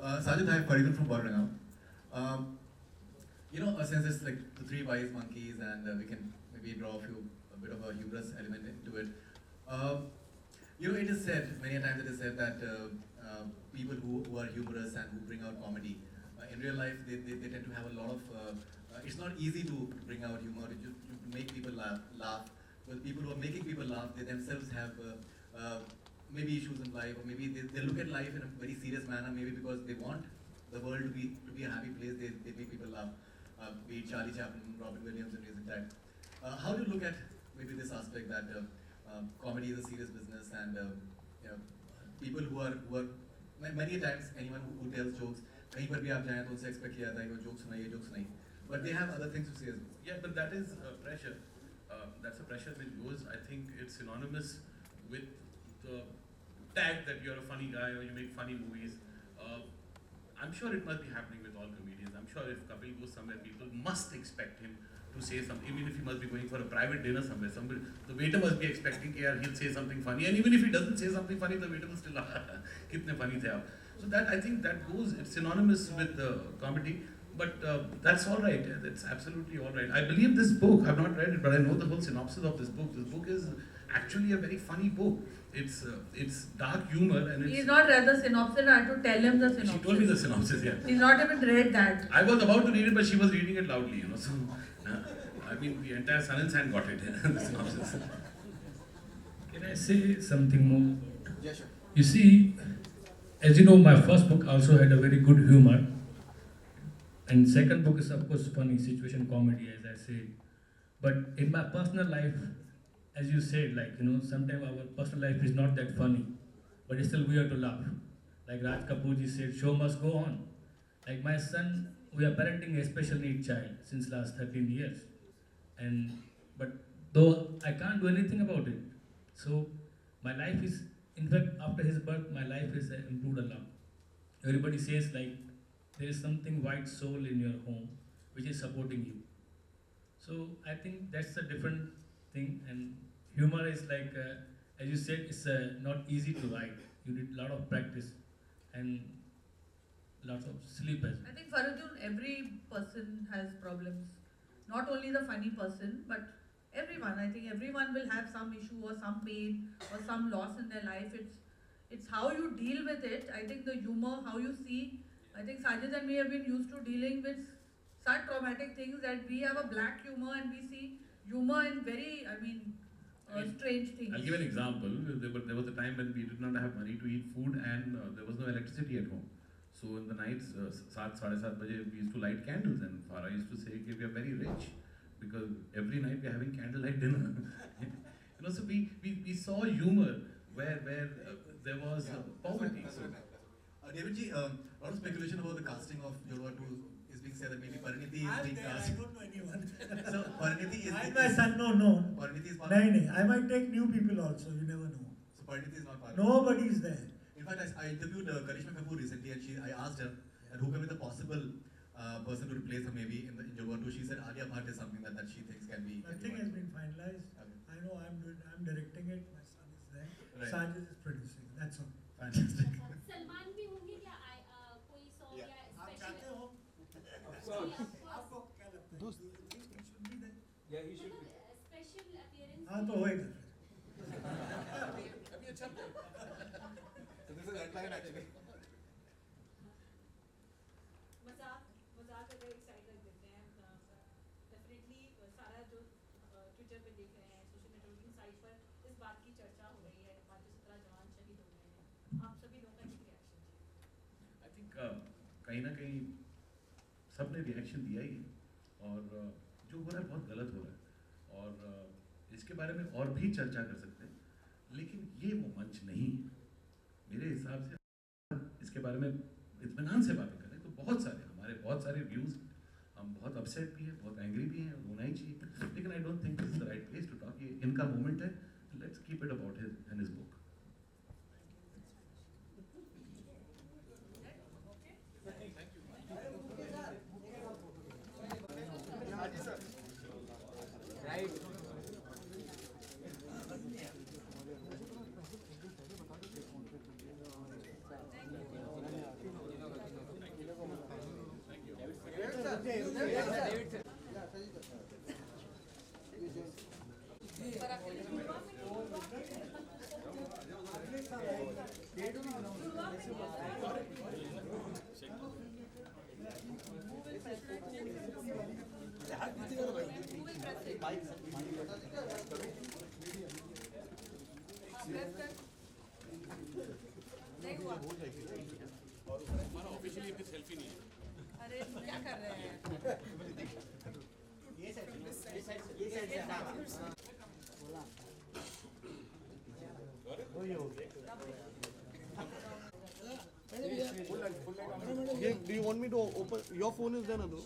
Sajid, hi, Faridun from Borneo. Um, since it's like the three wise monkeys, and we can maybe draw a bit of a hubris element into it. Um, it is said, many a times it is said that people who are humorous and who bring out comedy, in real life, they tend to have a lot of, it's not easy to bring out humor, to make people laugh. Because people who are making people laugh, they themselves have maybe issues in life, or maybe they look at life in a very serious manner, maybe because they want the world to be a happy place, they make people laugh. Be it Charlie Chaplin, Robin Williams in recent times. How do you look at maybe this aspect that comedy is a serious business, and people who are many times anyone who tells jokes, कहीं पर भी आप जाएं तो उनसे expect किया जाता है कि वो jokes सुनाइए, but they have other things to say as well. Yeah, but that is pressure. That's a pressure which goes, I think it's synonymous with the tag that you're a funny guy or you make funny movies. I'm sure it must be happening with all comedians. I'm sure if Kapil goes somewhere, people must expect him to say something. Even if he must be going for a private dinner somewhere, the waiter must be expecting he'll say something funny. And even if he doesn't say something funny, the waiter will still kitne funny the aap. So that, I think that goes, it's synonymous with comedy. But that's all right. That's absolutely all right. I believe this book, I've not read it, but I know the whole synopsis of this book. This book is actually a very funny book. It's dark humor, and he's not read the synopsis. I had to tell him the synopsis. She told me the synopsis, yeah. He's not even read that. I was about to read it, but she was reading it loudly, So, I mean, the entire Sun and Sand got it, the synopsis. Can I say something more? Yeah, sure. You see, as you know, my first book also had a very good humor. And second book is, of course, funny, situation comedy, as I said. But in my personal life, as you said, sometimes our personal life is not that funny, but it's still weird to laugh. Like Raj Kapoor ji said, show must go on. Like my son, we are parenting a special need child since last 13 years. But though I can't do anything about it, so my life is, in fact, after his birth, my life is improved a lot. Everybody says there is something white soul in your home which is supporting you. So I think that's a different thing, and humor is as you said, it's not easy to write. You need a lot of practice and lots of sleep as well. I think Faridun, every person has problems. Not only the funny person, but everyone. I think everyone will have some issue or some pain or some loss in their life. It's how you deal with it. I think the humor, how you see. I think Sajid and me have been used to dealing with such traumatic things that we have a black humor and we see humor in very, strange things. I'll give an example. There was a time when we did not have money to eat food, and there was no electricity at home. So in the nights, 7:30 baje, we used to light candles, and Farah used to say, okay, we are very rich because every night we are having candlelight dinner. So we saw humor where there was poverty. So, David ji, a lot of speculation about the casting of Jorwa 2 is being said that maybe Pariniti is being cast. I don't know anyone. So Pariniti is. My son, no. Pariniti is part. No. I might take new people also. You never know. So Pariniti is not part. Nobody is there. In fact, I interviewed Karishma Kapoor recently, and I asked her who can be the possible person to replace her maybe in Jorwa 2. She said Alia Bhatt is something that she thinks can be. Nothing has been finalized. Okay. I know I'm directing it. My son is there. Right. Sajid is producing. That's all. Fantastic. Salman भी होंगे क्या कोई song या आप special चाहते हो? आपको क्या लगता है? He should be there. Yeah, he should be. Special appearance हाँ तो होएगा. अभी अच्छा So this is headline actually. मजाक अगर एक साइड रख देते हैं डेफिनेटली सारा जो ट्विटर पे देख रहे हैं सोशल नेटवर्किंग साइट पर इस बात की चर्चा हो रही है 517 जवान शहीद हो गए हैं आप सभी लोगों का क्या रिएक्शन है I think कहीं ना कहीं सबने रिएक्शन दिया ही है, और जो हो रहा है बहुत गलत हो रहा है, और इसके बारे में और भी चर्चा कर सकते हैं, लेकिन ये वो मंच नहीं है मेरे हिसाब से। इसके बारे में इत्मीनान से बातें करें तो हमारे बहुत सारे व्यूज़, हम बहुत अपसेट भी हैं, बहुत एंग्री भी हैं, होना ही चाहिए, लेकिन I don't think this is the right place to talk. ये इनका मोमेंट है, let's keep it about his and his book. नहीं हुआ हमारा ऑफिशियली अभी सेल्फी नहीं है। अरे क्या कर रहे हैं Do you want me to open? Your phone is there, Anu.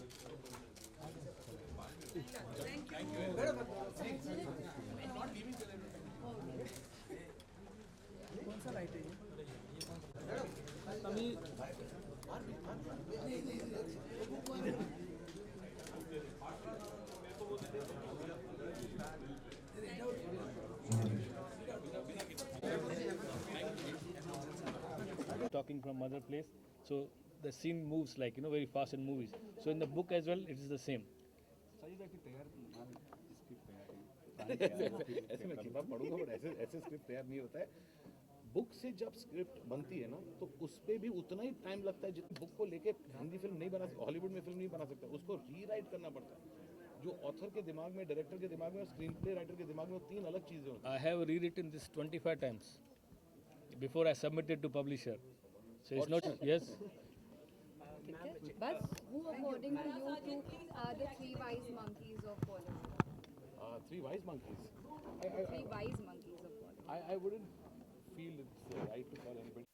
Talking from other place, so the scene moves like very fast in movies. So in the book as well, it is the same. ऐसे मैं किताब पढ़ूंगा but ऐसे script तैयार नहीं होता है। Book से जब स्क्रिप्ट बनती है ना तो उस पे भी उतना ही टाइम लगता है जितना बुक को लेके हिंदी फिल्म नहीं बना सकता, हॉलीवुड में फिल्म नहीं बना सकता, उसको रीराइट करना पड़ता है। जो ऑथर के दिमाग में, डायरेक्टर के दिमाग में और स्क्रीन प्ले राइटर के दिमाग में तीन अलग चीजें होती हैं। I have rewritten this 25 times before I submitted to publisher. So it's not yes. But who, according to you, are the three wise monkeys of Bollywood? Three wise monkeys. Three wise monkeys of Bollywood. I wouldn't feel it's right to call anybody.